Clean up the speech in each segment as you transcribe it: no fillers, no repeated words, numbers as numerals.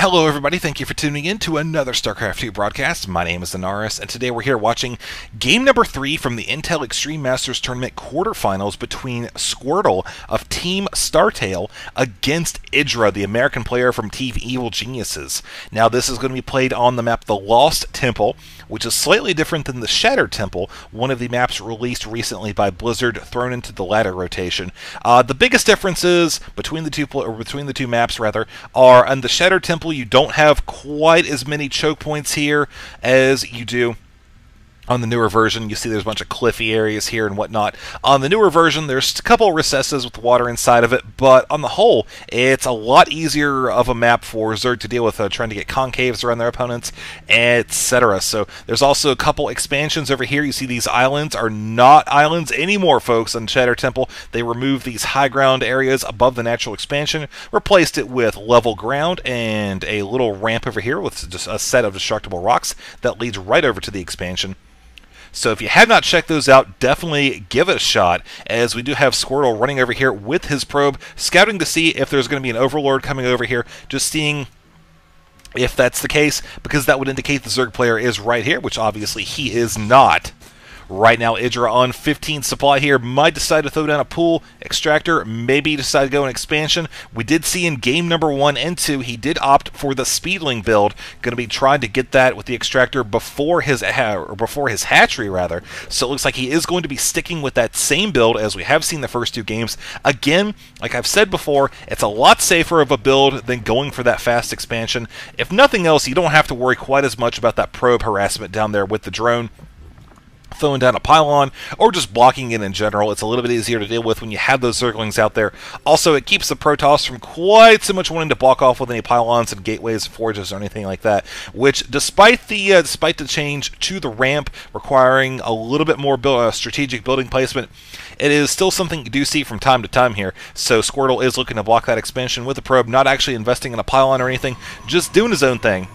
Hello everybody, thank you for tuning in to another Starcraft 2 broadcast. My name is Ahnaris, and today we're here watching game number 3 from the Intel Extreme Masters Tournament quarterfinals between Squirtle of Team Startail against EG.IdrA, the American player from Team Evil Geniuses. Now this is going to be played on the map The Lost Temple, which is slightly different than the Shattered Temple, one of the maps released recently by Blizzard, thrown into the ladder rotation. The biggest differences between the two maps are on the Shattered Temple you don't have quite as many choke points here as you do on the newer version. You see there's a bunch of cliffy areas here and whatnot. On the newer version, there's a couple of recesses with water inside of it, but on the whole, it's a lot easier of a map for Zerg to deal with, trying to get concaves around their opponents, etc. So there's also a couple expansions over here. You see these islands are not islands anymore, folks, on Shattered Temple. They removed these high ground areas above the natural expansion, replaced it with level ground and a little ramp over here with just a set of destructible rocks that leads right over to the expansion. So if you have not checked those out, definitely give it a shot, as we do have Squirtle running over here with his probe, scouting to see if there's going to be an Overlord coming over here, just seeing if that's the case, because that would indicate the Zerg player is right here, which obviously he is not. Right now, EG.IdrA on 15 supply here, might decide to throw down a pool extractor, maybe decide to go in expansion. We did see in game number 1 and 2, he did opt for the Speedling build, going to be trying to get that with the extractor before his hatchery, rather. So it looks like he is going to be sticking with that same build as we have seen the first 2 games. Again, like I've said before, it's a lot safer of a build than going for that fast expansion. If nothing else, you don't have to worry quite as much about that probe harassment down there with the drone throwing down a pylon, or just blocking it in general. It's a little bit easier to deal with when you have those Zerglings out there. Also, it keeps the Protoss from quite so much wanting to block off with any pylons and gateways, forges, or anything like that, which, despite the change to the ramp requiring a little bit more strategic building placement, it is still something you do see from time to time here. So Squirtle is looking to block that expansion with a probe, not actually investing in a pylon or anything, just doing his own thing.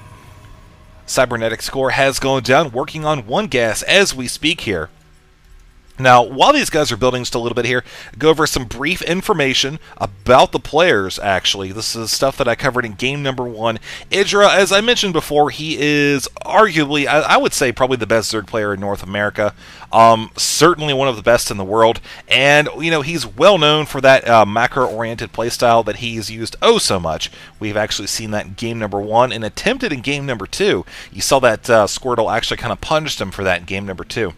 Cybernetic score has gone down, working on 1 gas as we speak here. Now, while these guys are building just a little bit here, go over some brief information about the players, actually. This is stuff that I covered in game number 1. EG.IdrA, as I mentioned before, he is arguably, I would say, probably the best Zerg player in North America. Certainly one of the best in the world. And, you know, he's well known for that macro-oriented playstyle that he's used oh so much. We've actually seen that in game number 1 and attempted in game number 2. You saw that Squirtle actually kind of punished him for that in game number 2.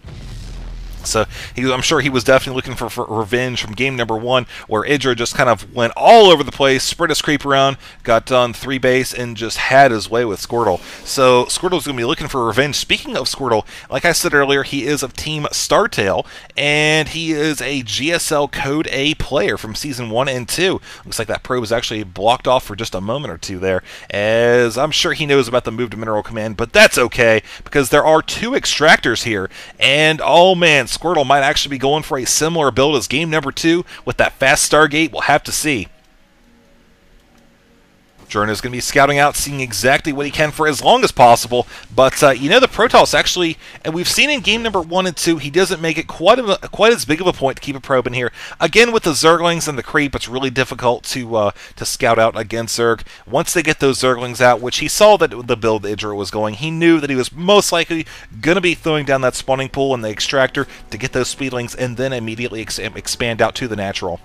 So I'm sure he was definitely looking for revenge from game number 1, where EG.IdrA just kind of went all over the place, spread his creep around, got done 3 base, and just had his way with Squirtle. So Squirtle's going to be looking for revenge. Speaking of Squirtle, like I said earlier, he is of Team Startail, and he is a GSL Code A player from Season 1 and 2. Looks like that probe was actually blocked off for just a moment or two there, as I'm sure he knows about the move to mineral command, but that's okay, because there are 2 extractors here, and oh man, Squirtle might actually be going for a similar build as game number 2 with that fast Stargate. We'll have to see. Jordan is going to be scouting out, seeing exactly what he can for as long as possible. But, you know, the Protoss actually, and we've seen in game number 1 and 2, he doesn't make it quite as big of a point to keep a probe in here. Again, with the Zerglings and the creep, it's really difficult to scout out against Zerg. Once they get those Zerglings out, which he saw that the build EG.IdrA was going, he knew that he was most likely going to be throwing down that spawning pool and the extractor to get those Speedlings and then immediately expand out to the natural.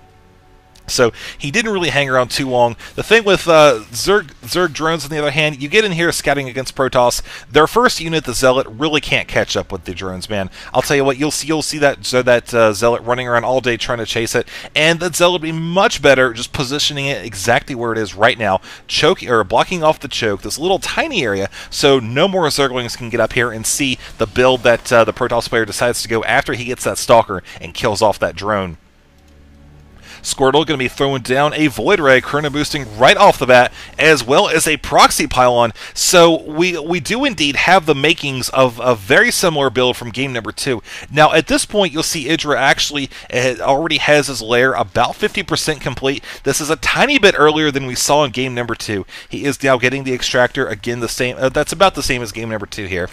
So he didn't really hang around too long. The thing with Zerg drones, on the other hand, you get in here scouting against Protoss. Their first unit, the Zealot, really can't catch up with the drones, man. I'll tell you what, you'll see that Zealot running around all day trying to chase it, and that Zealot would be much better just positioning it exactly where it is right now, blocking off the choke, this little tiny area, so no more Zerglings can get up here and see the build that the Protoss player decides to go after he gets that Stalker and kills off that drone. Squirtle going to be throwing down a Void Ray, chrono boosting right off the bat, as well as a proxy pylon. So we do indeed have the makings of a very similar build from game number 2. Now at this point you'll see EG.IdrA actually already has his lair about 50% complete. This is a tiny bit earlier than we saw in game number 2. He is now getting the extractor, again the same. That's about the same as game number 2 here.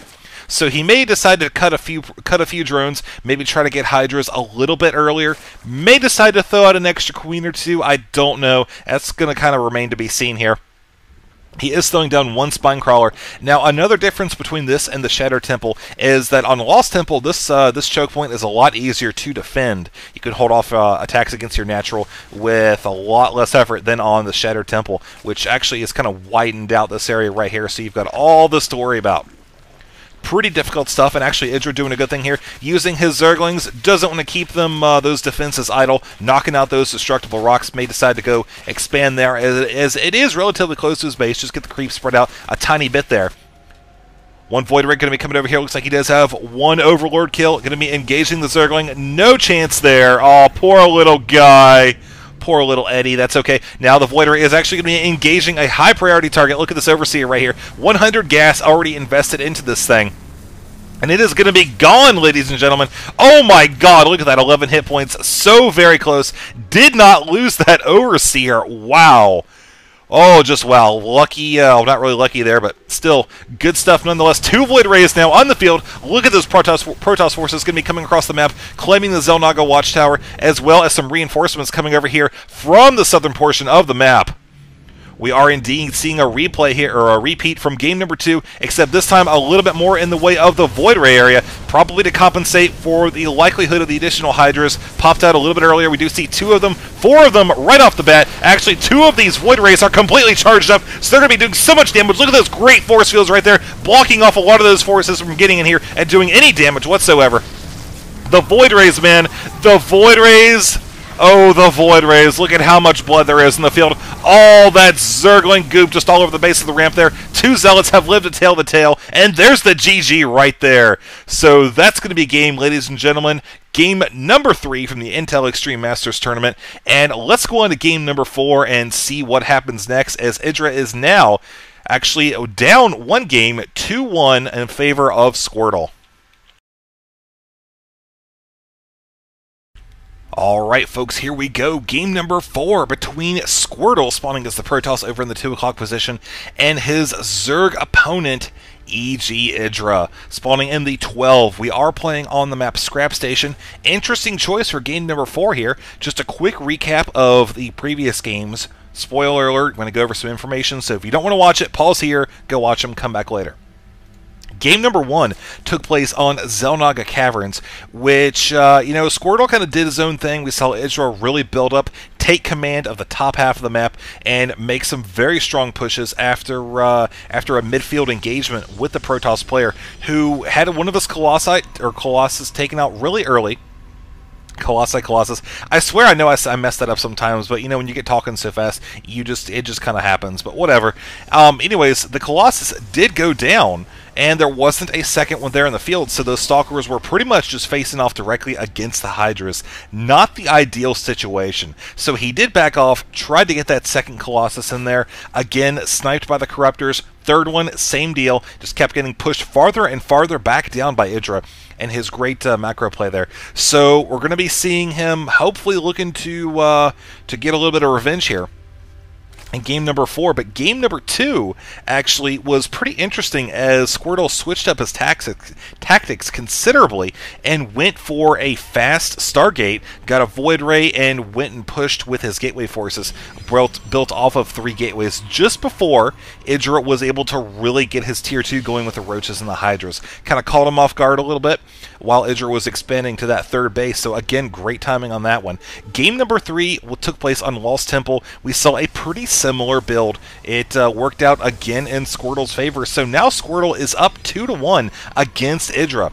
So he may decide to cut a few drones, maybe try to get Hydras a little bit earlier, may decide to throw out an extra queen or two, I don't know. That's going to kind of remain to be seen here. He is throwing down one Spine Crawler. Now, another difference between this and the Shattered Temple is that on Lost Temple, this choke point is a lot easier to defend. You can hold off attacks against your natural with a lot less effort than on the Shattered Temple, which actually is kind of widened out this area right here, so you've got all this to worry about. Pretty difficult stuff, and actually IDrA doing a good thing here. Using his Zerglings, doesn't want to keep them those defenses idle. Knocking out those destructible rocks, may decide to go expand there, as it is relatively close to his base. Just get the creep spread out a tiny bit there. One Void Rig going to be coming over here. Looks like he does have one Overlord kill. Going to be engaging the Zergling. No chance there. Oh, poor little guy. Poor little Eddie, that's okay. Now the Void Ray is actually going to be engaging a high priority target. Look at this Overseer right here. 100 gas already invested into this thing. And it is going to be gone, ladies and gentlemen. Oh my god, look at that, 11 hit points. So very close. Did not lose that Overseer. Wow. Oh, just wow. Lucky, well, not really lucky there, but still good stuff nonetheless. 2 Void Rays now on the field. Look at those Protoss forces going to be coming across the map, claiming the xel'naga watchtower, as well as some reinforcements coming over here from the southern portion of the map. We are indeed seeing a replay here, or a repeat from game number 2, except this time a little bit more in the way of the Void Ray area, probably to compensate for the likelihood of the additional Hydras. Popped out a little bit earlier. We do see 2 of them, 4 of them right off the bat. Actually, 2 of these Void Rays are completely charged up, so they're going to be doing so much damage. Look at those great force fields right there, blocking off a lot of those forces from getting in here and doing any damage whatsoever. The Void Rays, man. The Void Rays. Oh, the Void Rays. Look at how much blood there is in the field. All that Zergling goop just all over the base of the ramp there. 2 Zealots have lived to tell the tale, and there's the GG right there. So that's going to be game, ladies and gentlemen. Game number 3 from the Intel Extreme Masters Tournament. And let's go on to game number 4 and see what happens next, as IDrA is now actually down 1 game, 2-1 in favor of Squirtle. Alright folks, here we go. Game number 4 between Squirtle, spawning as the Protoss over in the 2 o'clock position, and his Zerg opponent, EG.IdrA, spawning in the 12. We are playing on the map Scrap Station. Interesting choice for game number 4 here. Just a quick recap of the previous games. Spoiler alert, I'm going to go over some information, so if you don't want to watch it, pause here, go watch them, come back later. Game number 1 took place on xel'naga Caverns, which, Squirtle kind of did his own thing. We saw IDrA really build up, take command of the top half of the map, and make some very strong pushes after a midfield engagement with the Protoss player, who had one of his Colossus taken out really early. Colossus. I swear I know I mess that up sometimes, but when you get talking so fast, it just kind of happens, but whatever. Anyways, the Colossus did go down, and there wasn't a second one there in the field, so those Stalkers were pretty much just facing off directly against the Hydras. Not the ideal situation. So he did back off, tried to get that second Colossus in there, again, sniped by the Corruptors. Third one, same deal, just kept getting pushed farther and farther back down by IDrA, and his great macro play there. So we're going to be seeing him hopefully looking to get a little bit of revenge here in game number 4, but game number 2 actually was pretty interesting, as Squirtle switched up his tactics considerably and went for a fast Stargate, got a Void Ray, and went and pushed with his gateway forces, built off of 3 gateways just before IDrA was able to really get his tier 2 going with the Roaches and the Hydras. Kind of caught him off guard a little bit while IDrA was expanding to that 3rd base, so again, great timing on that one. Game number 3 took place on Lost Temple. We saw a pretty similar build. It worked out again in Squirtle's favor, so now Squirtle is up 2-1 against IDrA.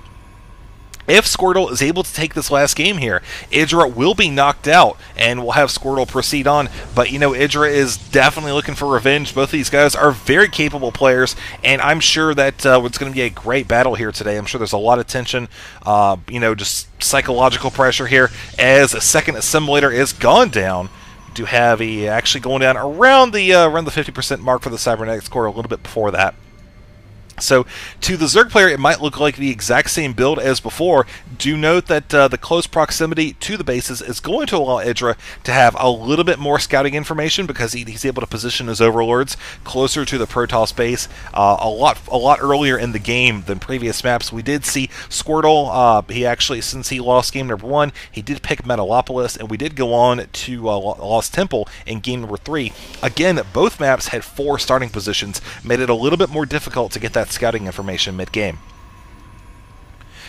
If Squirtle is able to take this last game here, IDrA will be knocked out, and we'll have Squirtle proceed on. But, IDrA is definitely looking for revenge. Both of these guys are very capable players, and I'm sure that it's going to be a great battle here today. I'm sure there's a lot of tension, just psychological pressure here, as a second assimilator is gone down. To have actually going down around the 50% mark for the cybernetics core, a little bit before that. So, to the Zerg player, it might look like the exact same build as before. Do note that the close proximity to the bases is going to allow IDrA to have a little bit more scouting information because he's able to position his overlords closer to the Protoss base a lot earlier in the game than previous maps. We did see Squirtle. He actually, since he lost game number 1, he did pick Metalopolis, and we did go on to Lost Temple in game number 3. Again, both maps had 4 starting positions, made it a little bit more difficult to get that scouting information mid-game.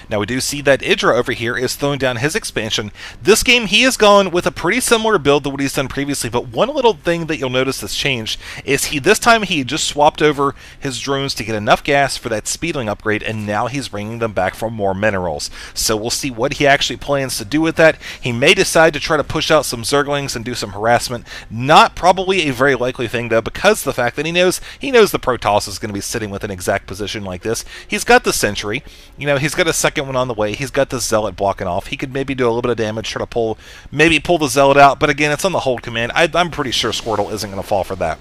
Now we do see that IDrA over here is throwing down his expansion. This game he has gone with a pretty similar build to what he's done previously, but one little thing that you'll notice that's changed is this time he just swapped over his drones to get enough gas for that speedling upgrade, and now he's bringing them back for more minerals. So we'll see what he actually plans to do with that. He may decide to try to push out some Zerglings and do some harassment. Not probably a very likely thing though, because of the fact that he knows the Protoss is going to be sitting with an exact position like this. He's got the Sentry, he's got a second one on the way. He's got the Zealot blocking off. He could maybe do a little bit of damage, try to pull the Zealot out, but again, it's on the hold command. I'm pretty sure Squirtle isn't going to fall for that.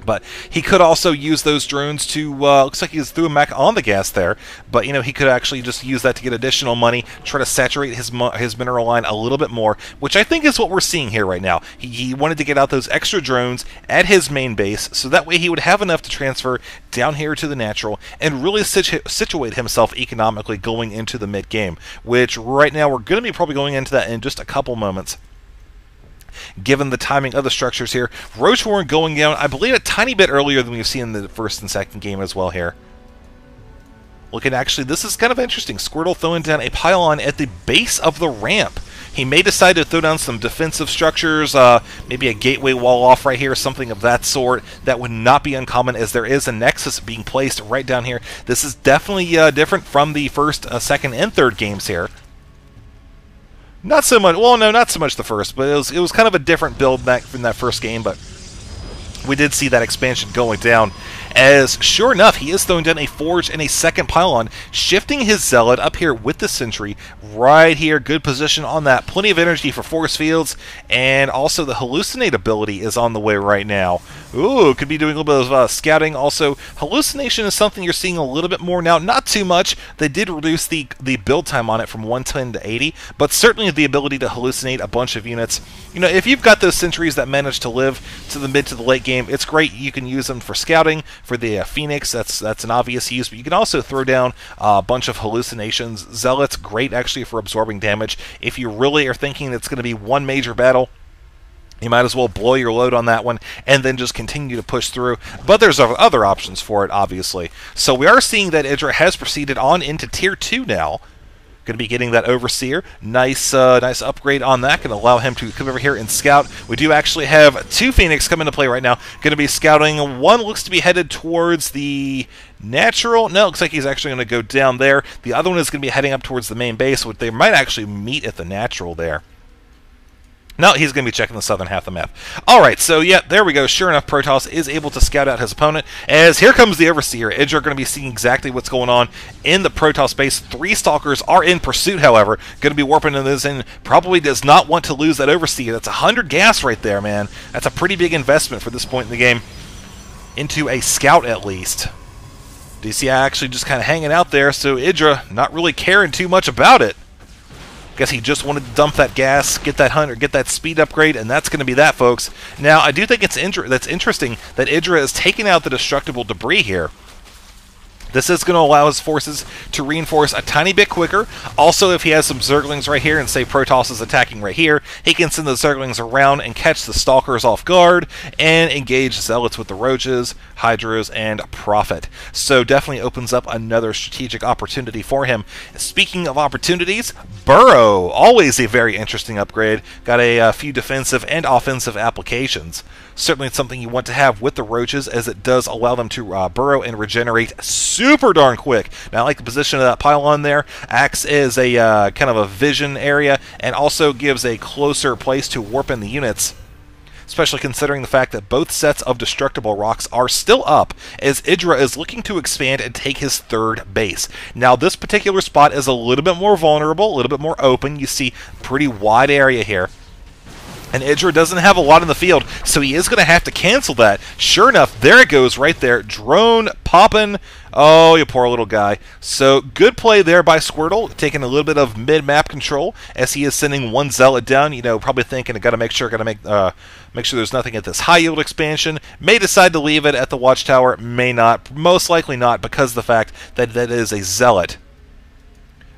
But he could also use those drones to, looks like he threw him back on the gas there, but, he could actually just use that to get additional money, try to saturate his mineral line a little bit more, which I think is what we're seeing here right now. He wanted to get out those extra drones at his main base, so that way he would have enough to transfer down here to the natural and really situate himself economically going into the mid-game, which right now we're going to be probably going into that in just a couple moments. Given the timing of the structures here, Roachhorn going down, I believe, a tiny bit earlier than we've seen in the first and second game as well here. Looking, actually, this is kind of interesting. Squirtle throwing down a pylon at the base of the ramp. He may decide to throw down some defensive structures, maybe a gateway wall off right here, something of that sort. That would not be uncommon, as there is a nexus being placed right down here. This is definitely different from the first, second, and third games here. Not so much, well, no, not so much the first, but it was kind of a different build from that first game, but we did see that expansion going down, as sure enough, he is throwing down a forge and a second pylon, shifting his Zealot up here with the Sentry, right here, good position on that, plenty of energy for force fields, and also the hallucinate ability is on the way right now. Ooh, could be doing a little bit of scouting. Also, hallucination is something you're seeing a little bit more now, not too much. They did reduce the build time on it from 110 to 80, but certainly the ability to hallucinate a bunch of units. If you've got those Sentries that manage to live to the mid to the late game, it's great. You can use them for scouting. For the Phoenix, that's an obvious use, but you can also throw down a bunch of hallucinations. Zealots, great actually for absorbing damage. If you really are thinking it's going to be one major battle, you might as well blow your load on that one and then just continue to push through. But there's other options for it, obviously. So we are seeing that IDrA has proceeded on into Tier 2 now. Going to be getting that Overseer. Nice upgrade on that. Going to allow him to come over here and scout. We do actually have 2 Phoenix come into play right now. Going to be scouting. One looks to be headed towards the natural. No, looks like he's actually going to go down there. The other one is going to be heading up towards the main base, which they might actually meet at the natural there. No, he's going to be checking the southern half of the map. Alright, so yeah, there we go. Sure enough, Protoss is able to scout out his opponent, as here comes the Overseer. IDrA are going to be seeing exactly what's going on in the Protoss base. 3 Stalkers are in pursuit, however. Going to be warping into this, and probably does not want to lose that Overseer. That's 100 gas right there, man. That's a pretty big investment for this point in the game. Into a scout, at least. DCI actually just kind of hanging out there, so IDrA not really caring too much about it. Guess he just wanted to dump that gas, get that speed upgrade, and that's going to be that, folks. Now, I do think that's interesting that IDrA is taking out the destructible debris here. This is going to allow his forces to reinforce a tiny bit quicker. Also, if he has some Zerglings right here and say Protoss is attacking right here, he can send the Zerglings around and catch the Stalkers off guard and engage Zealots with the Roaches, Hydras, and Prophet. So definitely opens up another strategic opportunity for him. Speaking of opportunities, Burrow, always a very interesting upgrade. Got a few defensive and offensive applications. Certainly it's something you want to have with the Roaches, as it does allow them to burrow and regenerate super darn quick. Now, I like the position of that pylon there. Acts as a kind of a vision area, and also gives a closer place to warp in the units, especially considering the fact that both sets of destructible rocks are still up, as IDrA is looking to expand and take his 3rd base. Now, this particular spot is a little bit more vulnerable, a little bit more open. You see pretty wide area here, And IDrA doesn't have a lot in the field, so he is going to have to cancel that. Sure enough, there it goes right there. Drone popping. Oh, you poor little guy. So, good play there by Squirtle, taking a little bit of mid-map control as he is sending one Zealot down. You know, probably thinking, I got to make sure there's nothing at this high-yield expansion. May decide to leave it at the Watchtower, may not. Most likely not, because of the fact that that is a Zealot,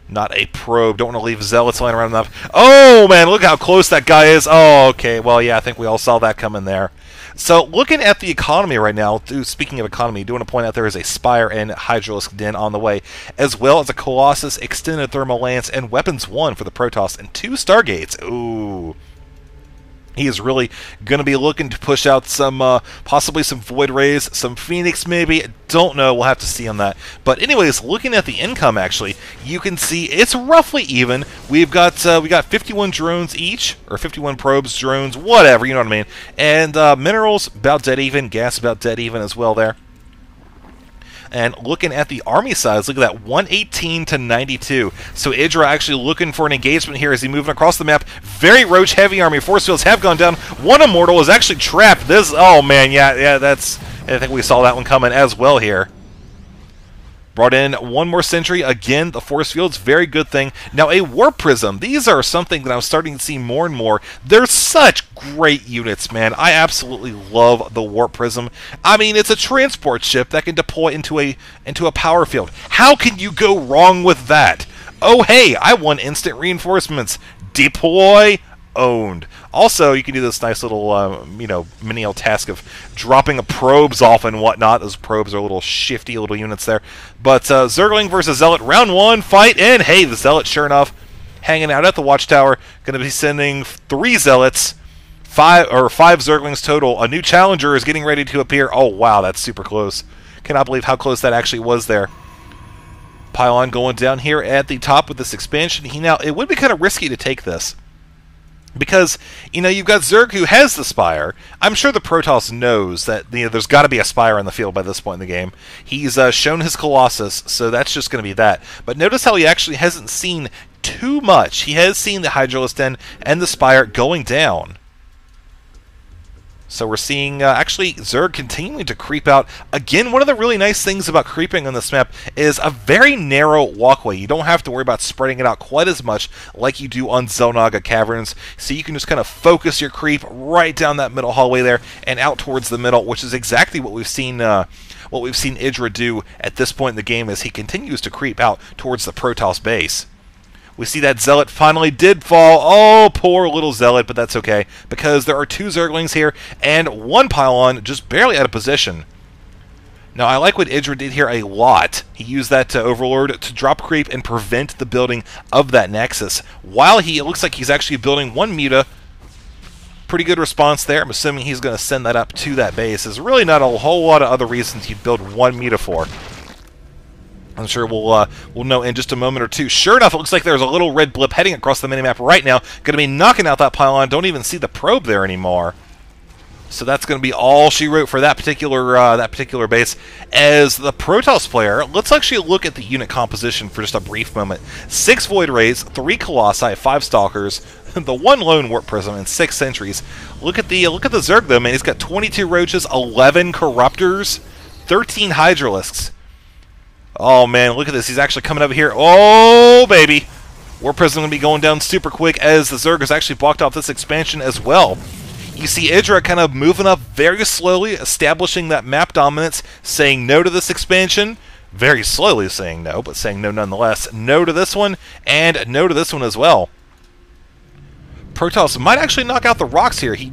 not a probe. Don't want to leave Zealots lying around enough. Oh, man, look how close that guy is. Oh, okay. Well, yeah, I think we all saw that coming there. So, looking at the economy right now, speaking of economy, I do want to point out there is a Spire and Hydralisk Den on the way, as well as a Colossus, Extended Thermal Lance, and Weapons 1 for the Protoss, and 2 Stargates. Ooh. He is really going to be looking to push out some, possibly some Void Rays, some Phoenix maybe. Don't know. We'll have to see on that. But anyways, looking at the income, actually, you can see it's roughly even. we got 51 drones each, or 51 probes, drones, whatever, you know what I mean. And minerals about dead even, gas about dead even as well there. And looking at the army size, look at that, 118 to 92. So IDrA actually looking for an engagement here as he moving across the map. Very roach heavy army. Force fields have gone down. One immortal is actually trapped. This, oh man, yeah, that's, I think we saw that one coming as well here. Brought in one more sentry. Again, the force field's very good thing. Now, a warp prism. These are something that I'm starting to see more and more. They're such great units, man. I absolutely love the warp prism. I mean, it's a transport ship that can deploy into a power field. How can you go wrong with that? Oh, hey, I won instant reinforcements. Deploy. Owned. Also, you can do this nice little, menial task of dropping probes off and whatnot. Those probes are little shifty little units there. But Zergling versus Zealot, round 1, fight in. Hey, the Zealot, sure enough, hanging out at the Watchtower. Going to be sending 3 Zealots, 5 Zerglings total. A new challenger is getting ready to appear. Oh, wow, that's super close. Cannot believe how close that actually was there. Pylon going down here at the top with this expansion. It would be kind of risky to take this, because, you've got Zerg who has the Spire. I'm sure the Protoss knows that there's got to be a Spire on the field by this point in the game. He's shown his Colossus, so that's just going to be that. But notice how he actually hasn't seen too much. He has seen the Hydralisk Den and the Spire going down. So we're seeing, actually, Zerg continuing to creep out. Again, one of the really nice things about creeping on this map is a very narrow walkway. You don't have to worry about spreading it out quite as much like you do on xel'naga caverns. So you can just kind of focus your creep right down that middle hallway there and out towards the middle, which is exactly what we've seen IDrA do at this point in the game as he continues to creep out towards the Protoss base. We see that Zealot finally did fall. Oh, poor little Zealot, but that's okay, because there are 2 Zerglings here, and 1 Pylon just barely out of position. Now, I like what IDrA did here a lot. He used that Overlord to drop creep and prevent the building of that Nexus, while it looks like he's actually building 1 Muta. Pretty good response there. I'm assuming he's going to send that up to that base. There's really not a whole lot of other reasons you'd build 1 Muta for. I'm sure we'll know in just a moment or two. Sure enough, it looks like there's a little red blip heading across the minimap right now. Going to be knocking out that Pylon. Don't even see the probe there anymore. So that's going to be all she wrote for that particular base. As the Protoss player, let's actually look at the unit composition for just a brief moment. 6 Void Rays, 3 Colossi, 5 Stalkers, the 1 Lone Warp Prism, and 6 Sentries. Look at the Zerg though, man. He's got 22 Roaches, 11 Corruptors, 13 Hydralisks. Oh, man, look at this. He's actually coming over here. Oh, baby. Warp Prism going to be going down super quick as the Zerg has actually blocked off this expansion as well. You see IDrA kind of moving up very slowly, establishing that map dominance, saying no to this expansion. Very slowly saying no, but saying no nonetheless. No to this one, and no to this one as well. Protoss might actually knock out the rocks here. He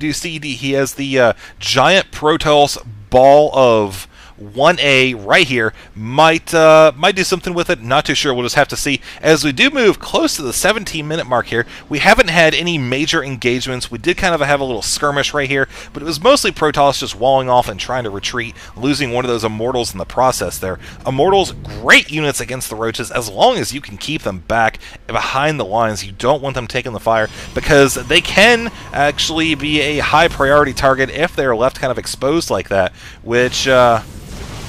has the giant Protoss ball of 1A right here. Might do something with it. Not too sure. We'll just have to see. As we do move close to the 17-minute mark here, we haven't had any major engagements. We did kind of have a little skirmish right here, but it was mostly Protoss just walling off and trying to retreat, losing one of those Immortals in the process there. Immortals, great units against the Roaches, as long as you can keep them back behind the lines. You don't want them taking the fire, because they can actually be a high priority target if they're left kind of exposed like that, which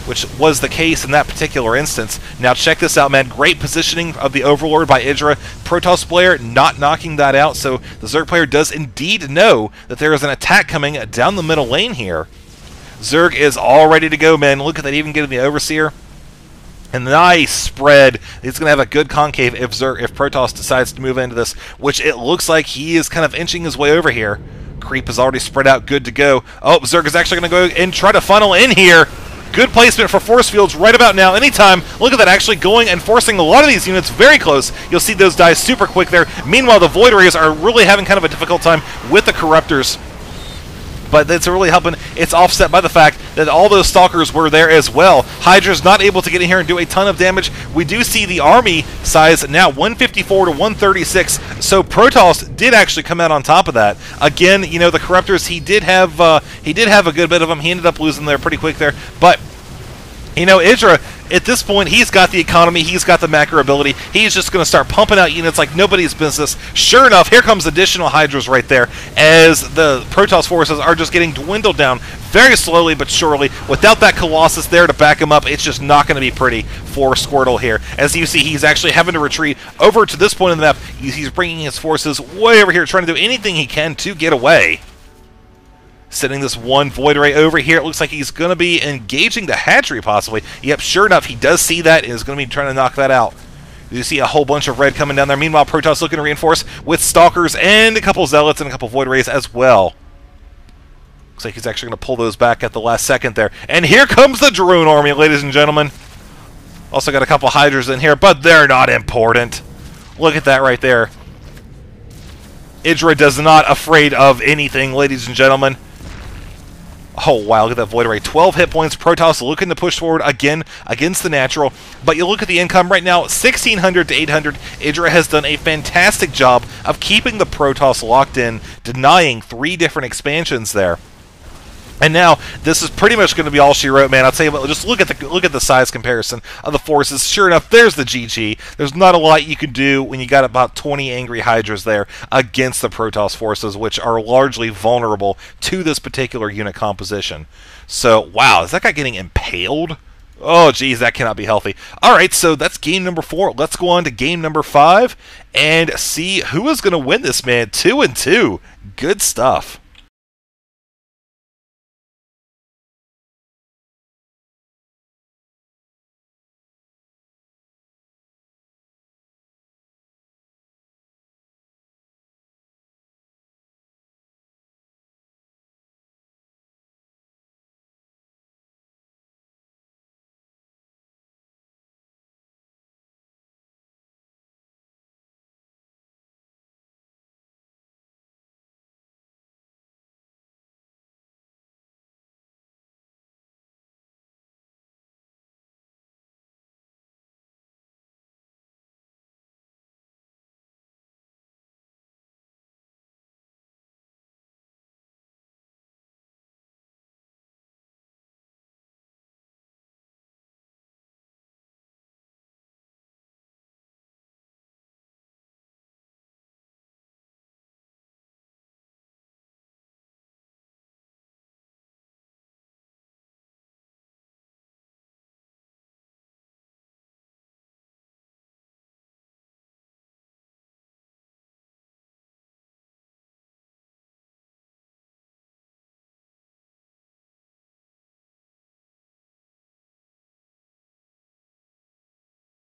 which was the case in that particular instance. Now check this out, man. Great positioning of the Overlord by IDrA. Protoss player not knocking that out, so the Zerg player does indeed know that there is an attack coming down the middle lane here. Zerg is all ready to go, man. Look at that, even getting the Overseer. A nice spread. He's going to have a good concave if Protoss decides to move into this, which it looks like he is kind of inching his way over here. Creep is already spread out, good to go. Oh, Zerg is actually going to go and try to funnel in here. Good placement for force fields right about now. Anytime. Look at that, actually going and forcing a lot of these units very close. You'll see those die super quick there. Meanwhile, the Void Rays are really having kind of a difficult time with the Corruptors. But it's really helping. It's offset by the fact that all those Stalkers were there as well. Hydra's not able to get in here and do a ton of damage. We do see the army size now 154 to 136. So Protoss did actually come out on top of that. Again, you know, the Corruptors, he did have a good bit of them. He ended up losing there pretty quick there. But you know, IDrA, at this point, he's got the economy, he's got the macro ability, he's just going to start pumping out units like nobody's business. Sure enough, here comes additional Hydras right there, as the Protoss forces are just getting dwindled down very slowly but surely. Without that Colossus there to back him up, it's just not going to be pretty for Squirtle here. As you see, he's actually having to retreat over to this point in the map. He's bringing his forces way over here, trying to do anything he can to get away. Sending this one Void Ray over here. It looks like he's going to be engaging the hatchery, possibly. Yep, sure enough, he does see that and is going to be trying to knock that out. You see a whole bunch of red coming down there. Meanwhile, Protoss looking to reinforce with Stalkers and a couple Zealots and a couple Void Rays as well. Looks like he's actually going to pull those back at the last second there. And here comes the Drone Army, ladies and gentlemen. Also got a couple Hydras in here, but they're not important. Look at that right there. IDrA does not afraid of anything, ladies and gentlemen. Oh, wow, look at that Void Ray. 12 hit points. Protoss looking to push forward again against the natural. But you look at the income right now, 1,600 to 800. IDrA has done a fantastic job of keeping the Protoss locked in, denying 3 different expansions there. And now, this is pretty much going to be all she wrote, man. I'll tell you what, just look at the size comparison of the forces. Sure enough, there's the GG. There's not a lot you can do when you got about 20 angry Hydras there against the Protoss forces, which are largely vulnerable to this particular unit composition. So, wow, is that guy getting impaled? Oh, geez, that cannot be healthy. All right, so that's game number 4. Let's go on to game number 5 and see who is going to win this, man. 2-2. Good stuff.